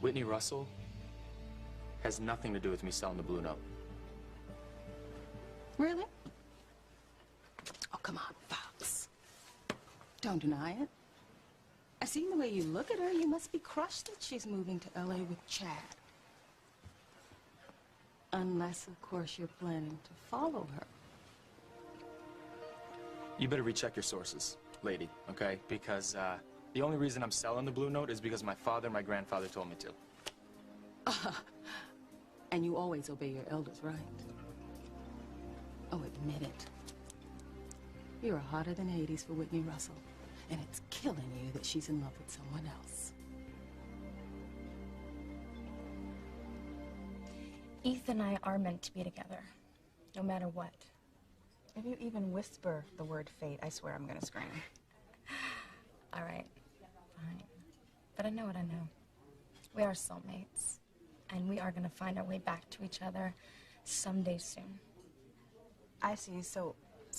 Whitney Russell has nothing to do with me selling the Blue Note. Really? Oh, come on, Fox. Don't deny it. I seen the way you look at her. You must be crushed that she's moving to L.A. with Chad. Unless, of course, you're planning to follow her. You better recheck your sources, lady, okay? Because the only reason I'm selling the Blue Note is because my father and my grandfather told me to. And you always obey your elders, right? Oh, admit it. You're hotter than Hades for Whitney Russell. And it's killing you that she's in love with someone else. Ethan and I are meant to be together, no matter what. If you even whisper the word fate, I swear I'm gonna scream. All right, fine. But I know what I know. We are soulmates, and we are gonna find our way back to each other someday soon. I see, so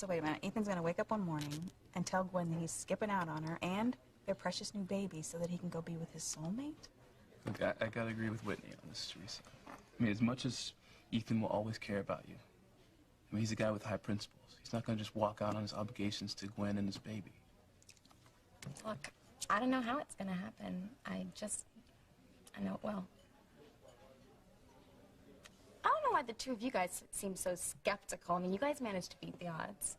wait a minute. Ethan's gonna wake up one morning and tell Gwen that he's skipping out on her and their precious new baby so that he can go be with his soulmate? Look, I gotta agree with Whitney on this, Teresa. I mean, as much as Ethan will always care about you, I mean, he's a guy with high principles. He's not gonna just walk out on his obligations to Gwen and his baby. Look, I don't know how it's gonna happen. I know it will. I don't know why the two of you guys seem so skeptical. I mean, you guys managed to beat the odds.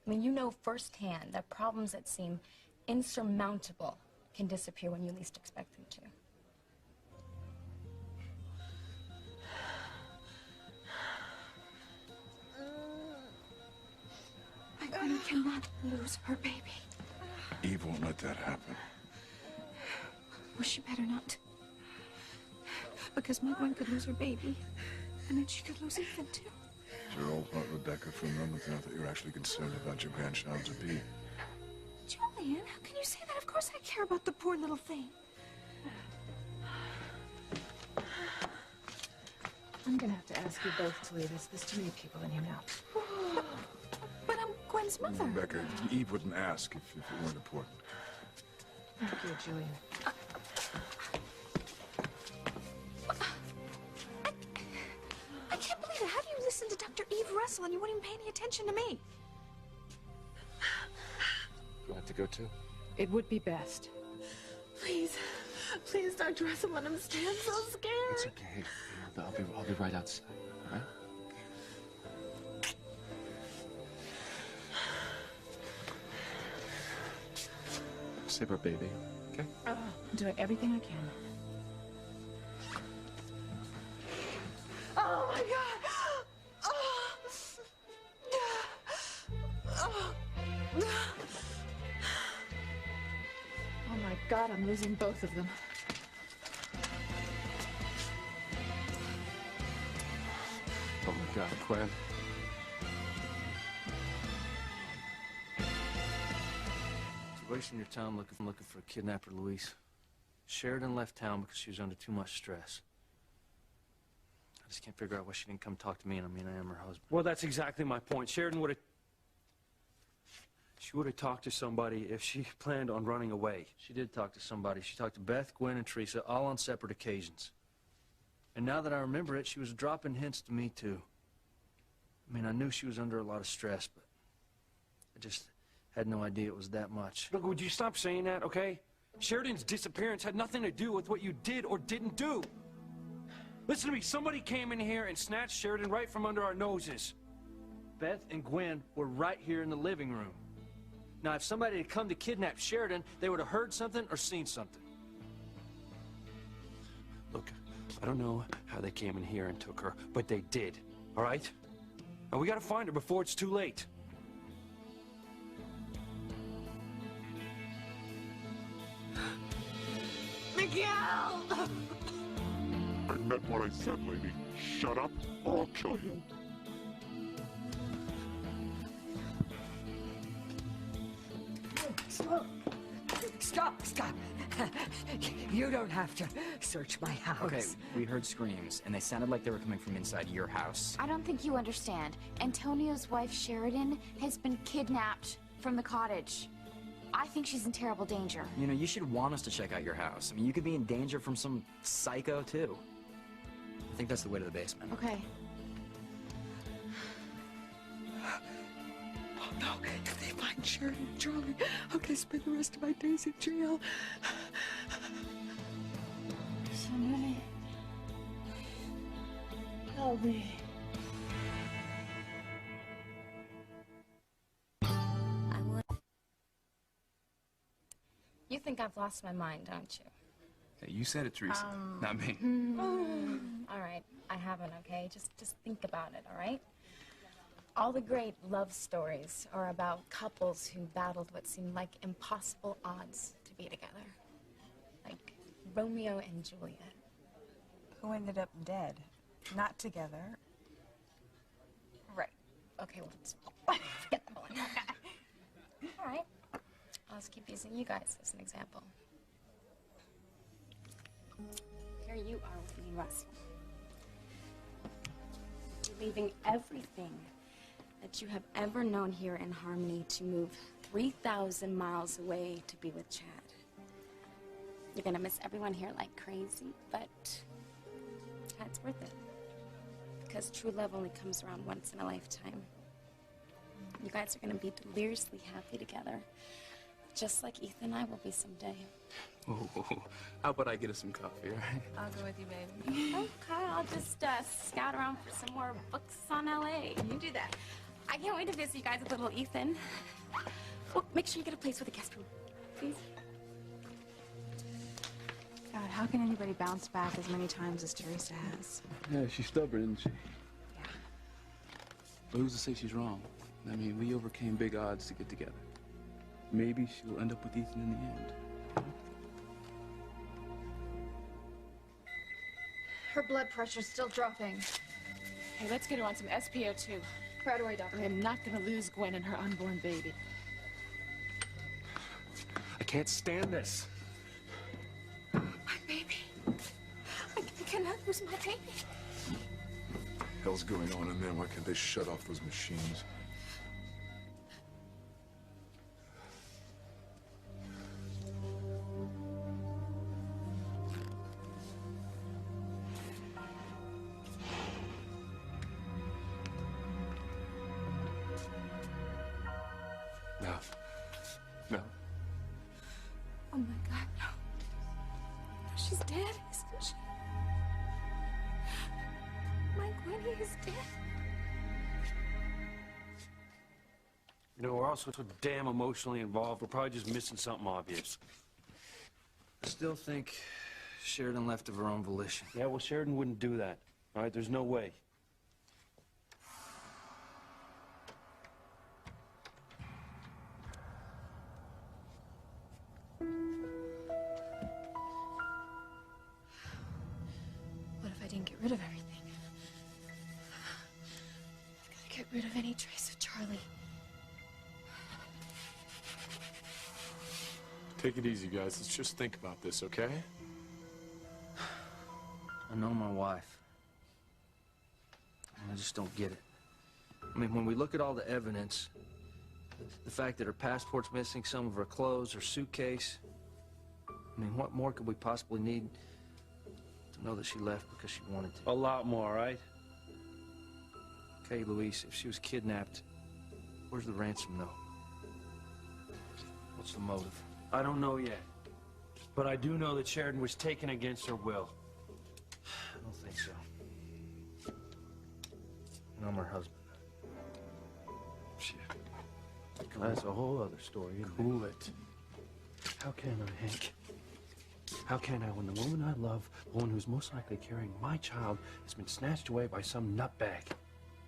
I mean, you know firsthand that problems that seem insurmountable can disappear when you least expect them to. My Gwen cannot lose her baby. Eve won't let that happen. Well, she better not. Because my Gwen could lose her baby, and then she could lose Ethan, too. You're all part, Rebecca, for a moment there that you're actually concerned about your grandchild-to-be. Julian, how can you say that? Of course I care about the poor little thing. I'm gonna have to ask you both to leave us. There's too many people in here now. But I'm Gwen's mother. Rebecca, Eve wouldn't ask if it weren't important. Thank you, Julian. I can't believe it. How do you listen to Dr. Eve Russell and you wouldn't even pay any attention to me? You have to go too? It would be best. Please. Please, Dr. Russell, let him stay. I'm so scared. It's okay. I'll be right outside, all right? Save our baby, okay? I'm doing everything I can. Oh, my God. Oh. Oh my God, I'm losing both of them. Oh my God, Gwen. You're wasting your time looking for a kidnapper, Louise. Sheridan left town because she was under too much stress. I just can't figure out why she didn't come talk to me, and I mean, I am her husband. Well, that's exactly my point. Sheridan would have... She would have talked to somebody if she planned on running away. She did talk to somebody. She talked to Beth, Gwen, and Teresa, all on separate occasions. And now that I remember it, she was dropping hints to me, too. I mean, I knew she was under a lot of stress, but I just had no idea it was that much. Look, would you stop saying that, okay? Sheridan's disappearance had nothing to do with what you did or didn't do. Listen to me, somebody came in here and snatched Sheridan right from under our noses. Beth and Gwen were right here in the living room. Now, if somebody had come to kidnap Sheridan, they would have heard something or seen something. Look, I don't know how they came in here and took her, but they did, all right? And we gotta find her before it's too late. Miguel! I meant what I said, lady. Shut up, or I'll kill you. Stop. You don't have to search my house. Okay, we heard screams, and they sounded like they were coming from inside your house. I don't think you understand. Antonio's wife, Sheridan, has been kidnapped from the cottage. I think she's in terrible danger. You know, you should want us to check out your house. I mean, you could be in danger from some psycho, too. I think that's the way to the basement. Okay. Oh no, if they find Sheridan and Charlie, I'm gonna spend the rest of my days in jail. Somebody help me. You think I've lost my mind, don't you? Hey, you said it, Teresa, not me. All right, I haven't, okay? Just think about it, all right? All the great love stories are about couples who battled what seemed like impossible odds to be together. Like Romeo and Juliet. Who ended up dead, not together. Right. Okay, well, forget the whole All right. I'll just keep using you guys as an example. Here you are with me, Russell. You're leaving everything that you have ever known here in Harmony to move 3,000 miles away to be with Chad. You're gonna miss everyone here like crazy, but it's worth it. Because true love only comes around once in a lifetime. You guys are gonna be deliriously happy together. Just like Ethan and I will be someday. Oh, how about I get us some coffee, all right? I'll go with you, baby. Okay, I'll just scout around for some more books on LA. You do that. I can't wait to visit you guys with little Ethan. Well, make sure you get a place with a guest room, please. God, how can anybody bounce back as many times as Teresa has? Yeah, she's stubborn, isn't she? Yeah. But who's to say she's wrong? I mean, we overcame big odds to get together. Maybe she'll end up with Ethan in the end. Her blood pressure's still dropping. Hey, let's get her on some SpO2. Right away, Doctor. I am not gonna lose Gwen and her unborn baby. I can't stand this. My baby. I cannot lose my baby. Hell's going on in there? Why can't they shut off those machines? No. No. Oh my God, no. No, she's dead, isn't she? My Gwenny is dead. You know, we're also so damn emotionally involved. We're probably just missing something obvious. I still think Sheridan left of her own volition. Yeah, well, Sheridan wouldn't do that. All right, there's no way. What if I didn't get rid of everything? I've got to get rid of any trace of Charlie. Take it easy, guys. Let's just think about this, okay? I know my wife. And I just don't get it. I mean, when we look at all the evidence, the fact that her passport's missing, some of her clothes, her suitcase, I mean, what more could we possibly need to know that she left because she wanted to? A lot more, right? Okay, Luis, if she was kidnapped, where's the ransom note? What's the motive? I don't know yet. But I do know that Sheridan was taken against her will. I don't think so. And I'm her husband. Shit. That's a whole other story. Cool it. How can I, Hank? How can I when the woman I love, the one who's most likely carrying my child, has been snatched away by some nutbag?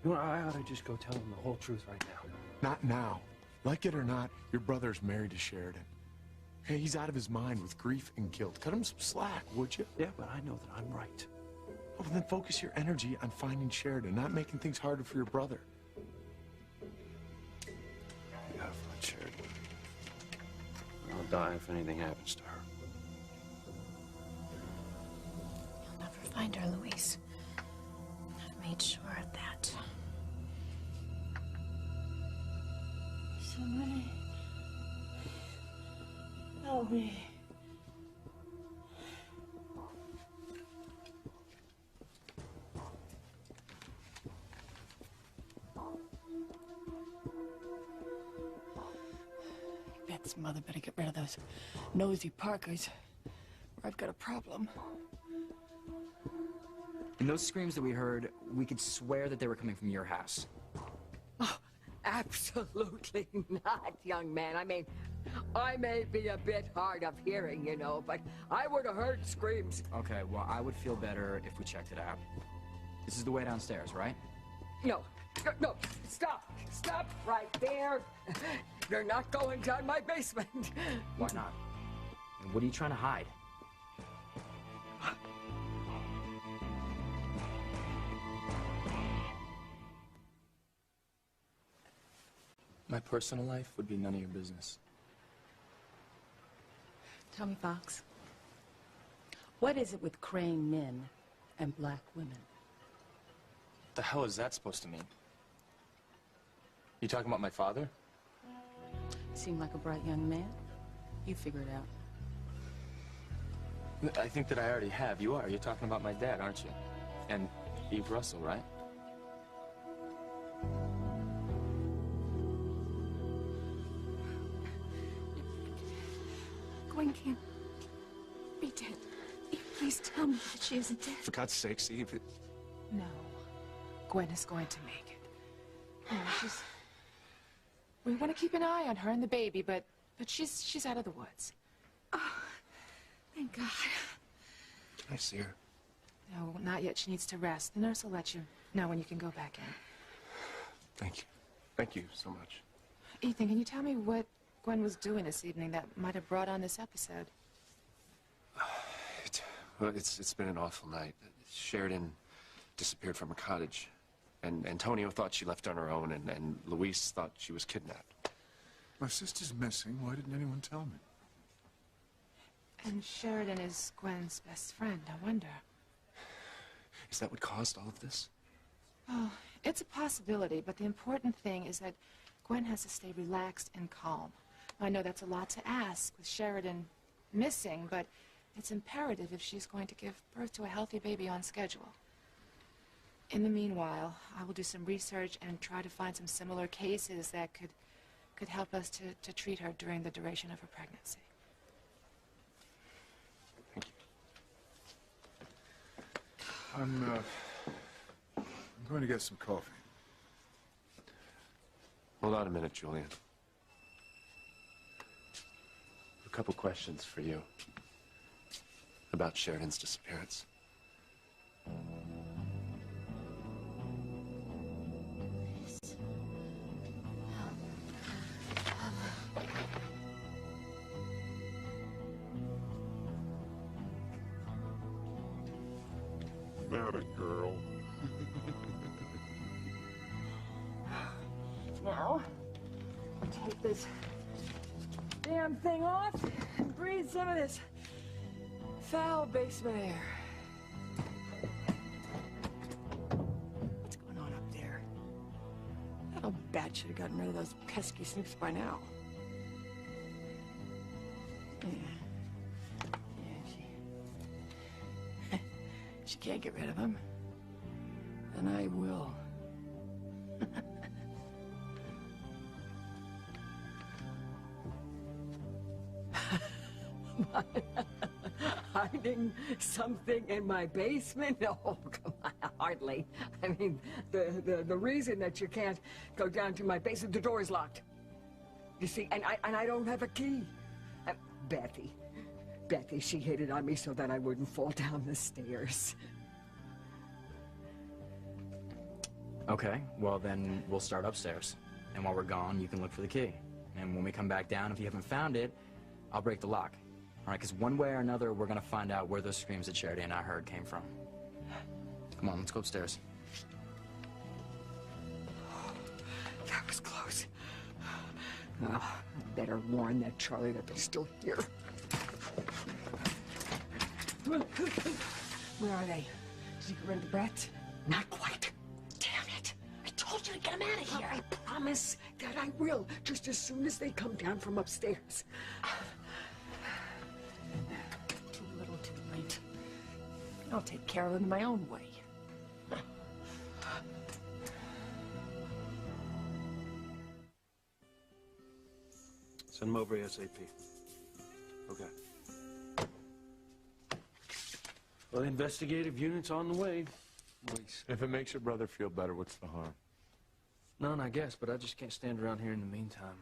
You know, I ought to just go tell him the whole truth right now. Not now. Like it or not, your brother's married to Sheridan. Hey, he's out of his mind with grief and guilt. Cut him some slack, would you? Yeah, but I know that I'm right. Well, then focus your energy on finding Sheridan, not making things harder for your brother. I gotta find Sheridan. I'll die if anything happens to her. You'll never find her, Luis. I've made sure of that. Somebody me. Beth's mother better get rid of those nosy Parkers, or I've got a problem. And those screams that we heard, we could swear that they were coming from your house. Oh, absolutely not, young man. I mean, I may be a bit hard of hearing, you know, but I would have heard screams. Okay, well, I would feel better if we checked it out. This is the way downstairs, right? No, no, stop, stop right there. You're not going down my basement. Why not? And what are you trying to hide? My personal life would be none of your business. Tell me, Fox, what is it with Crane men and black women? What the hell is that supposed to mean? You talking about my father? Seem like a bright young man. You figure it out. I think that I already have. You are. You're talking about my dad, aren't you? And Eve Russell, right? Gwen can't be dead. Please tell me that she isn't dead. For God's sake, Eve. No. Gwen is going to make it. No, she's... We want to keep an eye on her and the baby, but she's out of the woods. Oh, thank God. Can I see her? No, not yet. She needs to rest. The nurse will let you know when you can go back in. Thank you. Thank you so much. Ethan, can you tell me what Gwen was doing this evening that might have brought on this episode? Well, it's been an awful night. Sheridan disappeared from her cottage, and Antonio thought she left on her own, and Luis thought she was kidnapped. My sister's missing. Why didn't anyone tell me? And Sheridan is Gwen's best friend. I wonder. Is that what caused all of this? Oh, it's a possibility, but the important thing is that Gwen has to stay relaxed and calm. I know that's a lot to ask with Sheridan missing, but it's imperative if she's going to give birth to a healthy baby on schedule. In the meanwhile, I will do some research and try to find some similar cases that could help us to treat her during the duration of her pregnancy. I'm going to get some coffee. Hold on a minute, Julian. A couple questions for you about Sheridan's disappearance. Not a girl. Now, take this damn thing off and breathe some of this foul basement air. What's going on up there? That old bat should have gotten rid of those pesky snoops by now. She can't get rid of him. And I will. Hiding something in my basement? No, come on, hardly. I mean, the reason that you can't go down to my basement, the door is locked. You see, and I don't have a key. Bethy, she hid it on me so that I wouldn't fall down the stairs. Okay, well then we'll start upstairs. And while we're gone, you can look for the key. And when we come back down, if you haven't found it, I'll break the lock. All right, because one way or another, we're gonna find out where those screams that Sheridan and I heard came from. Come on, let's go upstairs. That was close. Oh, better warn that Charlie that they're still here. Where are they? Did you get rid of the brats? Not quite. Damn it. I told you to get them out of here. I promise that I will, just as soon as they come down from upstairs. I'll take care of him in my own way. Send him over ASAP. Okay. Well, the investigative unit's on the way. Luis. If it makes your brother feel better, what's the harm? None, I guess, but I just can't stand around here in the meantime.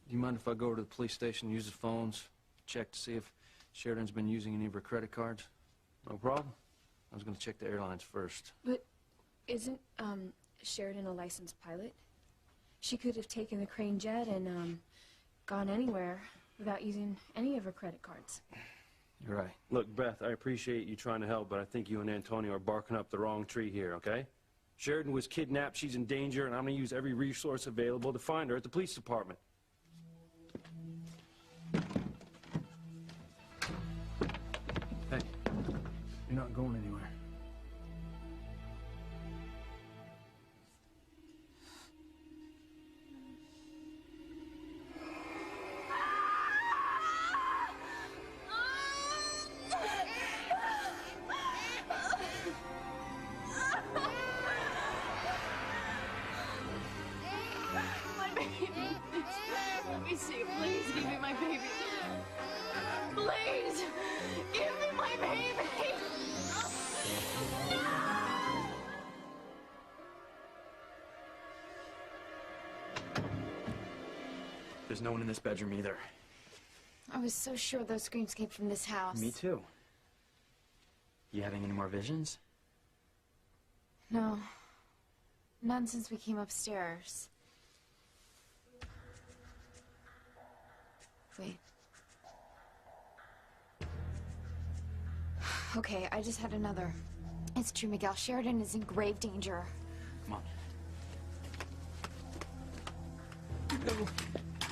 Do you mind if I go over to the police station, use the phones, check to see if Sheridan's been using any of her credit cards? No problem. I was going to check the airlines first. But isn't, Sheridan a licensed pilot? She could have taken the Crane jet and, gone anywhere without using any of her credit cards. You're right. Look, Beth, I appreciate you trying to help, but I think you and Antonio are barking up the wrong tree here, okay? Sheridan was kidnapped, she's in danger, and I'm going to use every resource available to find her at the police department. Hey, you're not going anywhere. My baby. Let me see it. Please give me my baby. Please give me my baby. No! There's no one in this bedroom either. I was so sure those screams came from this house. Me too. You having any more visions? No. None since we came upstairs. Wait. Okay, I just had another. It's true, Miguel. Sheridan is in grave danger. Come on.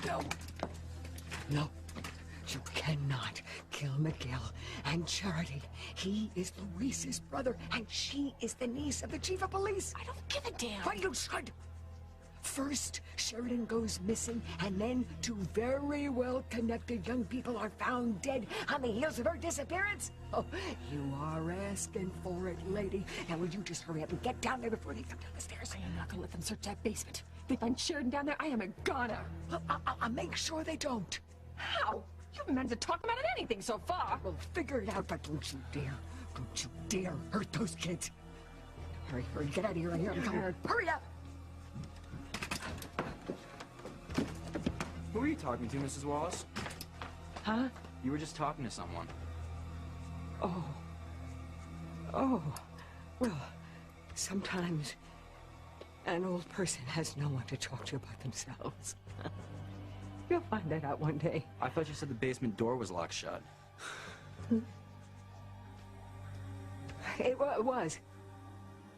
No. No. You cannot kill Miguel and Charity. He is Luis's brother, and she is the niece of the chief of police. I don't give a damn. But you should. First, Sheridan goes missing, and then two very well-connected young people are found dead on the heels of her disappearance. Oh, you are asking for it, lady. Now, will you just hurry up and get down there before they come down the stairs? I am not gonna let them search that basement. If they find Sheridan down there, I am a goner. I'll make sure they don't. How? You haven't managed to talk them out of anything so far. Well, figure it out, but don't you dare hurt those kids. Hurry, get out of here, I hear them coming. Hurry up! Who are you talking to, Mrs. Wallace? Huh? You were just talking to someone. Oh, well, sometimes an old person has no one to talk to about themselves. You'll find that out one day. I thought you said the basement door was locked shut. It was.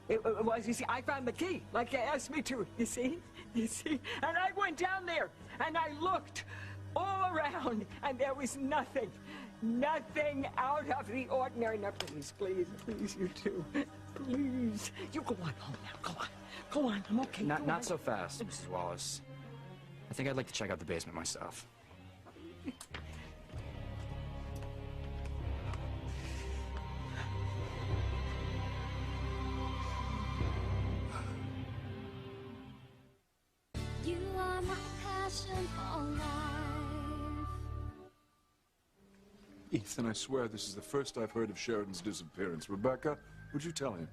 It was. You see, I found the key, like you asked me to. You see? And I went down there, and I looked all around, and there was nothing out of the ordinary. Now, please, you two. Please. You go on home now. Go on. I'm okay. Not so fast, Mrs. Wallace. I think I'd like to check out the basement myself. You are my passion for life. Ethan, I swear this is the first I've heard of Sheridan's disappearance. Rebecca, would you tell him?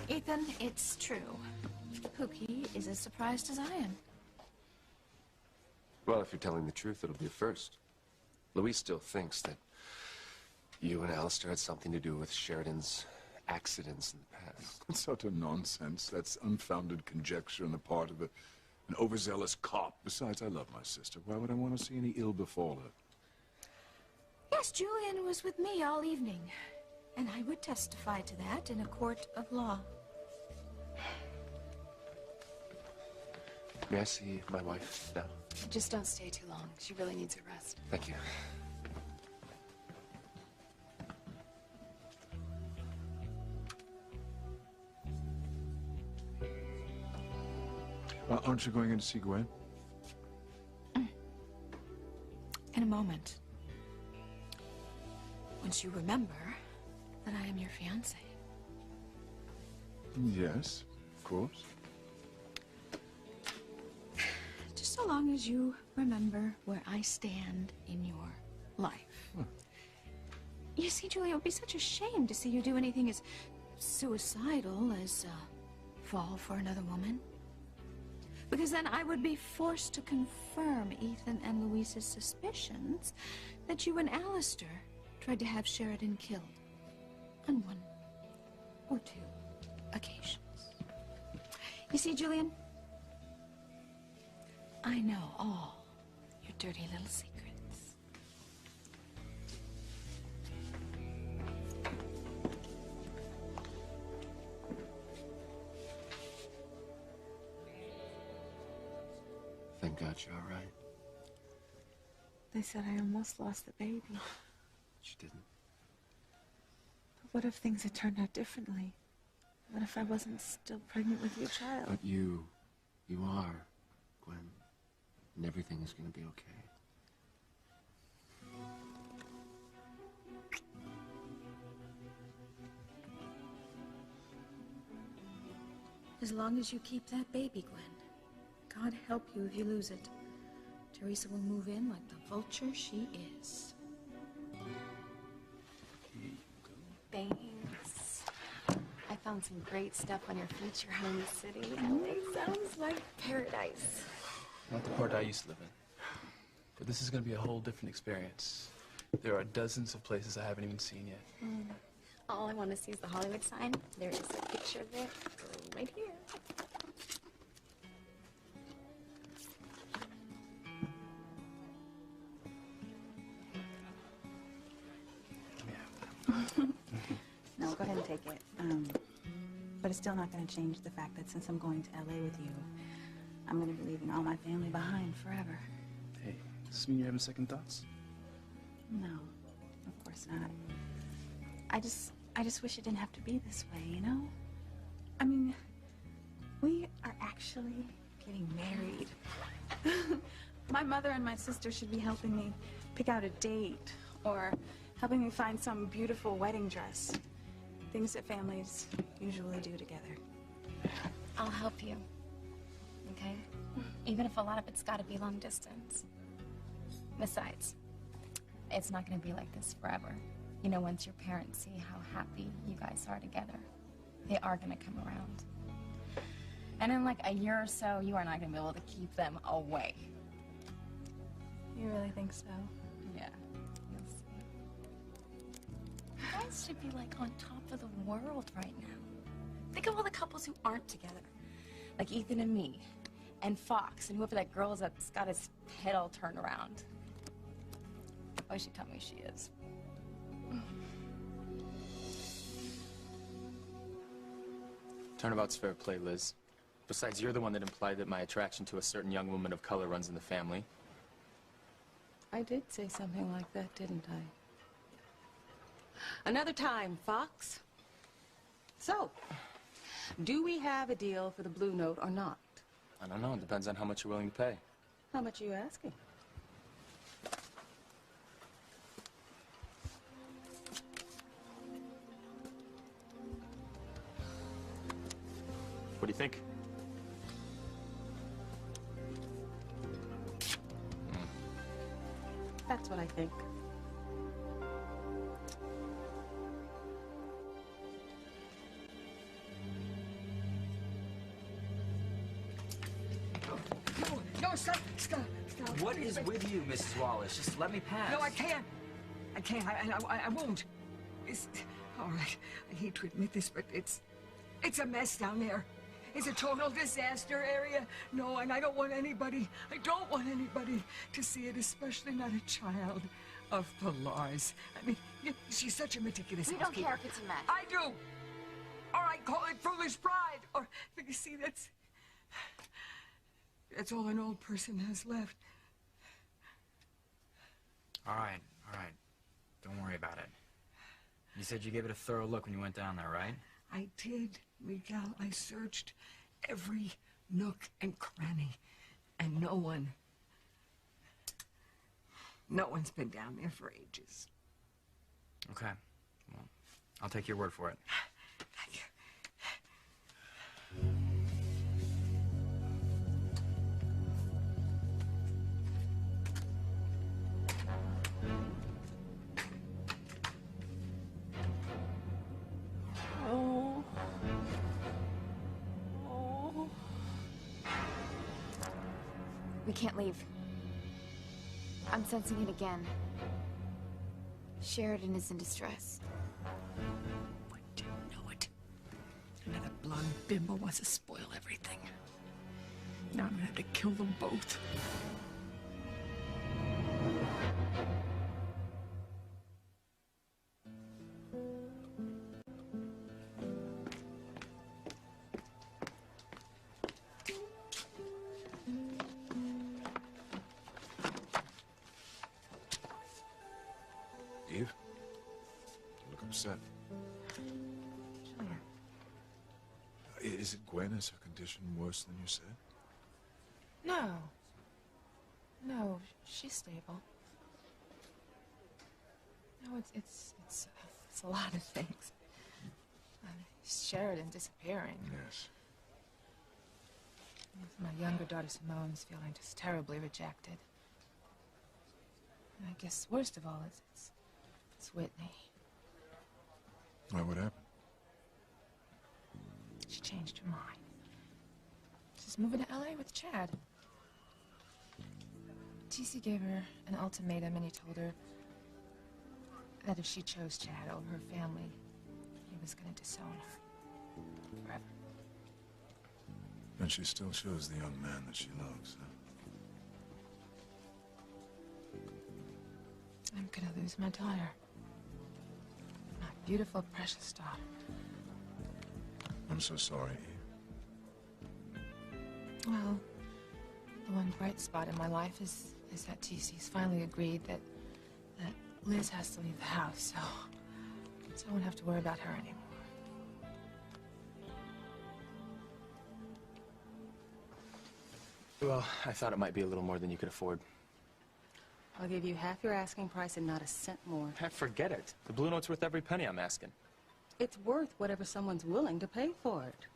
Ethan, it's true. Pookie is as surprised as I am. Well, if you're telling the truth, it'll be a first. Luis still thinks that you and Alistair had something to do with Sheridan's accidents in the past. That's utter nonsense. That's unfounded conjecture on the part of an overzealous cop. Besides, I love my sister. Why would I want to see any ill befall her? Yes, Julian was with me all evening. And I would testify to that in a court of law. May I see my wife now? Just don't stay too long. She really needs a rest. Thank you. Aren't you going in to see Gwen? in a moment. Once you remember that I am your fiancé. Yes, of course. Just so long as you remember where I stand in your life. You see, Julia, it would be such a shame to see you do anything as suicidal as fall for another woman. Because then I would be forced to confirm Ethan and Louise's suspicions that you and Alistair tried to have Sheridan killed on one or two occasions. You see, Julian, I know all your dirty little secrets. Thank God you're all right. They said I almost lost the baby. She didn't. But what if things had turned out differently? What if I wasn't still pregnant with your child? But you are, Gwen. And everything is going to be okay. As long as you keep that baby, Gwen. God help you if you lose it. Teresa will move in like the vulture she is. Thanks. I found some great stuff on your future home city. LA sounds like paradise. Not the part I used to live in. But this is going to be a whole different experience. There are dozens of places I haven't even seen yet. All I want to see is the Hollywood sign. There is a picture of it right here. No, go ahead and take it. But it's still not going to change the fact that since I'm going to LA with you, I'm going to be leaving all my family behind forever. Hey, does this mean you're having second thoughts? No, of course not. I just wish it didn't have to be this way, you know? I mean, we are actually getting married. My mother and my sister should be helping me pick out a date or helping me find some beautiful wedding dress. Things that families usually do together. I'll help you. Okay? Even if a lot of it's got to be long distance. Besides, it's not going to be like this forever. You know, once your parents see how happy you guys are together, they are going to come around. And in like a year or so, you are not going to be able to keep them away. You really think so? Yeah. You'll see. You guys should be like on top of the world right now. Think of all the couples who aren't together. Like Ethan and me, and Fox, and whoever that girl is that's got his head all turned around. Oh, she tell me she is. Turnabout's fair play, Liz. Besides, you're the one that implied that my attraction to a certain young woman of color runs in the family. I did say something like that, didn't I? Another time, Fox. So, do we have a deal for the Blue Note or not? I don't know. It depends on how much you're willing to pay. How much are you asking? What do you think? That's what I think. No, stop. What is with you, Mrs. Wallace? Just let me pass. No, I can't. I won't. It's all right. I hate to admit this, but it's a mess down there. It's a total disaster area. No, and I don't want anybody to see it, especially not a child of Pilar's. I mean, she's such a meticulous We don't housekeeper. care if it's a mess. I do. All right, call it foolish pride. Or, you see, that's all an old person has left. All right. Don't worry about it. You said you gave it a thorough look when you went down there, right? I did, Miguel. I searched every nook and cranny, and no one No one's been down there for ages. Okay. Well, I'll take your word for it. Thank you. Oh. Oh. We can't leave. I'm sensing it again. Sheridan is in distress. I didn't know it. Another blonde bimbo wants to spoil everything. Now I'm gonna have to kill them both. Eve? You look upset. Julian. Is it Gwen? Is her condition worse than you said? No. No, she's stable. No, it's a lot of things. Sheridan disappearing. Yes. My younger daughter Simone is feeling just terribly rejected. And I guess worst of all is it's Whitney. Why, what happened? She changed her mind. She's moving to LA with Chad. TC gave her an ultimatum and he told her that if she chose Chad over her family, he was going to disown her forever. And she still shows the young man that she loves, huh? I'm going to lose my daughter. My beautiful, precious daughter. I'm so sorry, Eve. Well, the one bright spot in my life is that TC's finally agreed that Liz has to leave the house, so I won't have to worry about her anymore. Well, I thought it might be a little more than you could afford. I'll give you half your asking price and not a cent more. Forget it. The Blue Note's worth every penny I'm asking. It's worth whatever someone's willing to pay for it.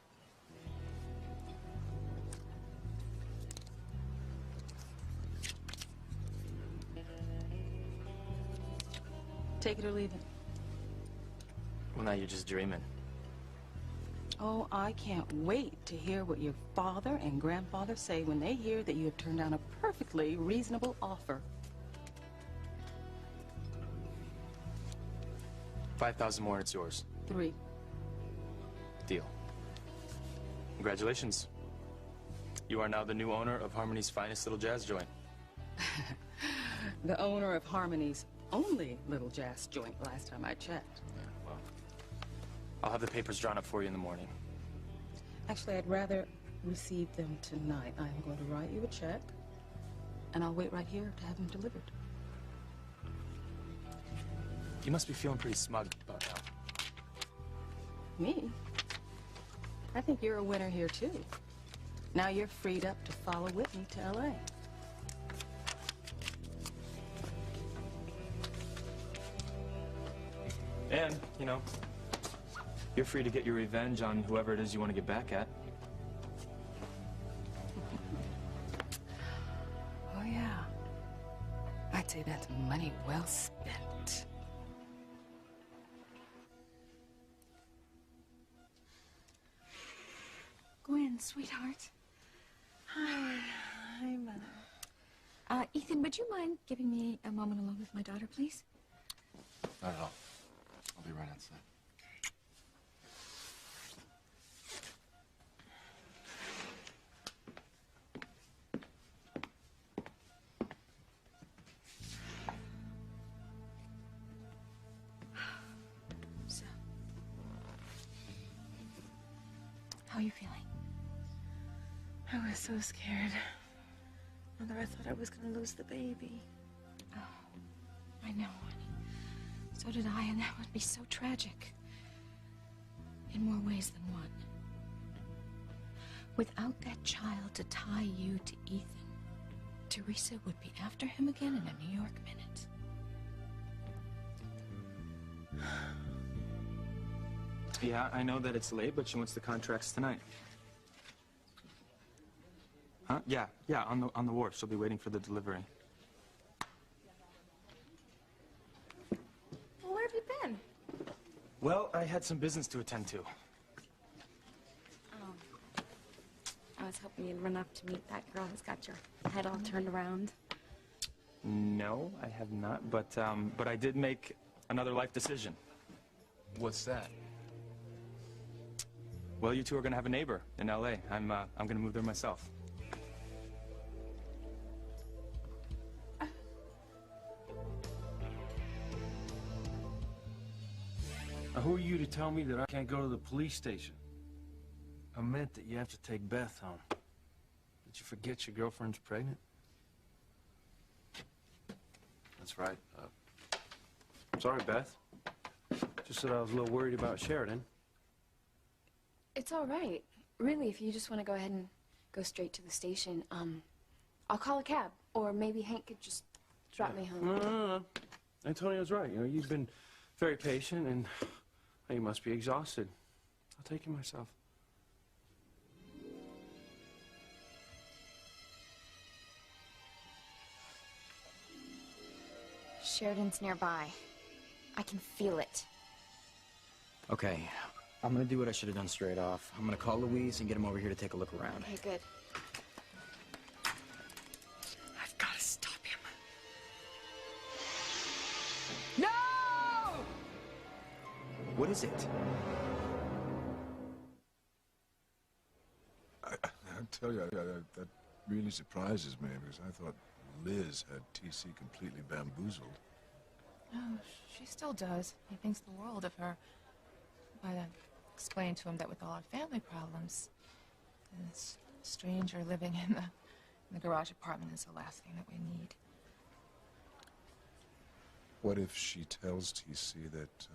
Take it or leave it. Well, now you're just dreaming. Oh, I can't wait to hear what your father and grandfather say when they hear that you have turned down a perfectly reasonable offer. 5,000 more and it's yours. 3. Deal. Congratulations. You are now the new owner of Harmony's finest little jazz joint. The owner of Harmony's only little jazz joint last time I checked. Yeah, well, I'll have the papers drawn up for you in the morning. Actually, I'd rather receive them tonight. I am going to write you a check, and I'll wait right here to have them delivered. You must be feeling pretty smug about now. Me? I think you're a winner here, too. Now you're freed up to follow Whitney to L.A. And, you know, you're free to get your revenge on whoever it is you want to get back at. Oh, yeah. I'd say that's money well spent. Gwen, sweetheart. Hi. Hi, Mother. Ethan, would you mind giving me a moment alone with my daughter, please? Not at all. I'll be right outside. So, how are you feeling? I was so scared. Mother, I thought I was going to lose the baby. Oh, I know, honey. So did I, and that would be so tragic. In more ways than one. Without that child to tie you to Ethan, Teresa would be after him again in a New York minute. Yeah, I know that it's late, but she wants the contracts tonight. Huh? Yeah, on the wharf. She'll be waiting for the delivery. Well, where have you been? Well, I had some business to attend to. Oh. I was hoping you'd run up to meet that girl who's got your head all turned around. No, I have not, but I did make another life decision. What's that? Well, you two are gonna have a neighbor in LA. I'm gonna move there myself. Who are you to tell me that I can't go to the police station? I meant that you have to take Beth home. Did you forget your girlfriend's pregnant? That's right. Sorry, Beth. Just that I was a little worried about Sheridan. It's all right. Really, if you just want to go ahead and go straight to the station, I'll call a cab. Or maybe Hank could just drop me home. No. Antonio's right. You know, you've been very patient, and you must be exhausted. I'll take you myself. Sheridan's nearby. I can feel it. Okay, I'm gonna do what I should have done straight off. I'm gonna call Louise and get him over here to take a look around. Okay, good. I've got to stop him. No! What is it? I tell you, that really surprises me, because I thought Liz had TC completely bamboozled. Oh, she still does. He thinks the world of her. But I explained to him that with all our family problems, this stranger living in the garage apartment is the last thing that we need. What if she tells TC that,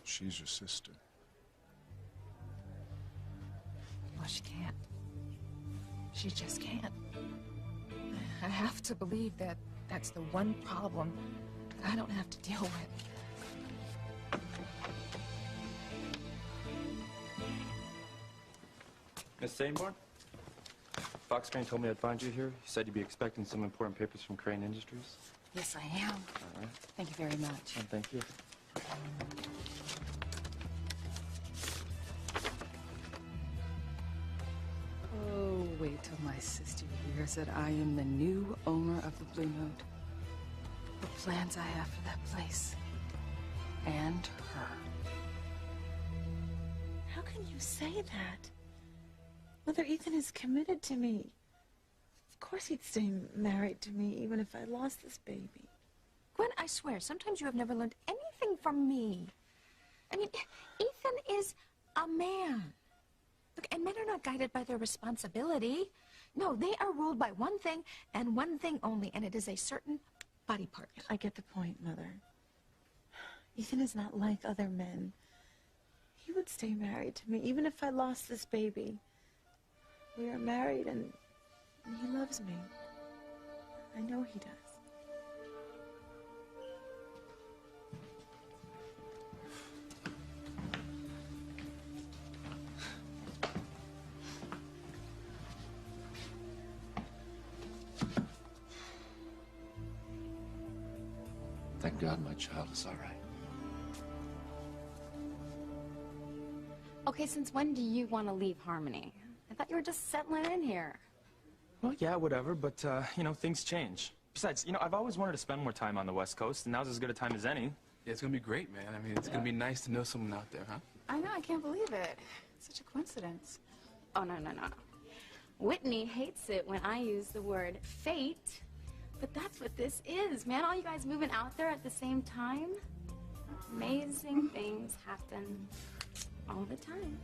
she's your sister? Well, she can't. She just can't. I have to believe that that's the one problem that I don't have to deal with. Miss Sanborn? Fox Crane told me I'd find you here. He said you'd be expecting some important papers from Crane Industries. Yes, I am. All right. Thank you very much. And thank you. Oh, wait till my sister hears that I am the new owner of the Blue Note. The plans I have for that place. And her. How can you say that? Mother, Ethan is committed to me. Of course he'd stay married to me even if I lost this baby. Gwen, I swear, sometimes you have never learned anything from me. I mean, Ethan is a man. Look, and men are not guided by their responsibility. No, they are ruled by one thing and one thing only, and it is a certain body part. I get the point, Mother. Ethan is not like other men. He would stay married to me even if I lost this baby. We are married and he loves me. I know he does. Thank God my child is all right. Okay, since when do you want to leave Harmony? I thought you were just settling in here. Well, yeah, whatever, but, you know, things change. Besides, you know, I've always wanted to spend more time on the West Coast, and now's as good a time as any. Yeah, it's gonna be great, man. I mean, it's gonna be nice to know someone out there, huh? I know, I can't believe it. It's such a coincidence. Oh, no. Whitney hates it when I use the word fate, but that's what this is, man. All you guys moving out there at the same time. Amazing things happen all the time.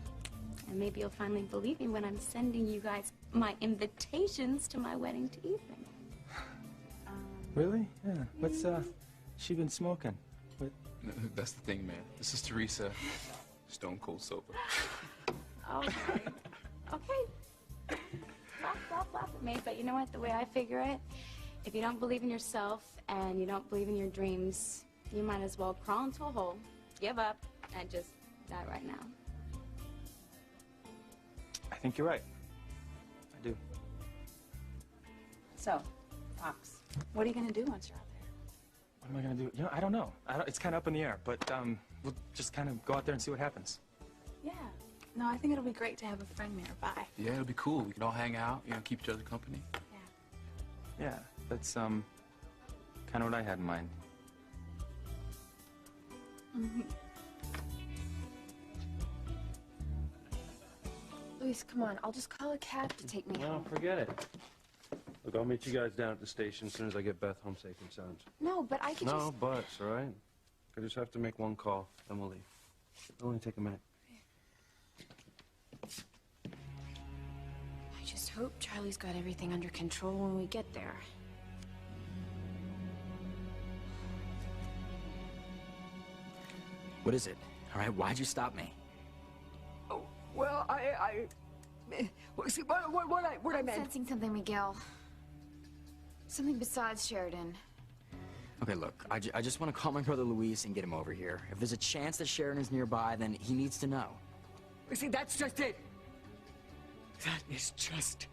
And maybe you'll finally believe me when I'm sending you guys my invitations to my wedding to Ethan. Really? Yeah. What's, she been smoking? What? That's the thing, man. This is Teresa, stone cold sober. Okay. Okay. Laugh at me, but you know what? The way I figure it, if you don't believe in yourself and you don't believe in your dreams, you might as well crawl into a hole, give up, and just that right now. I think you're right. I do. So, Fox, what are you gonna do once you're out there? What am I gonna do? You know, I don't know. It's kind of up in the air, but we'll just kind of go out there and see what happens. Yeah. No, I think it'll be great to have a friend nearby. Yeah, it'll be cool. We can all hang out, you know, keep each other company. Yeah, that's kind of what I had in mind. Mm-hmm. Luis, come on. I'll just call a cab to take me No, home. forget it. Look, I'll meet you guys down at the station as soon as I get Beth home safe and sound. No, but I could No just... buts, all right? I just have to make one call, then we'll leave. It'll only take a minute. I just hope Charlie's got everything under control when we get there. What is it? All right, why'd you stop me? Well, see, what I meant... Sensing something, Miguel. Something besides Sheridan. Okay, look, I just want to call my brother Luis and get him over here. If there's a chance that Sheridan is nearby, then he needs to know. See, that's just it. That is just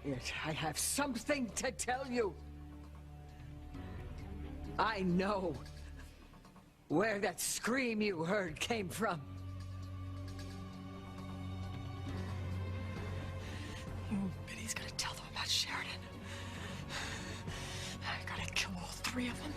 it. I have something to tell you. I know where that scream you heard came from. Biddy's gonna tell them about Sheridan. I gotta kill all three of them.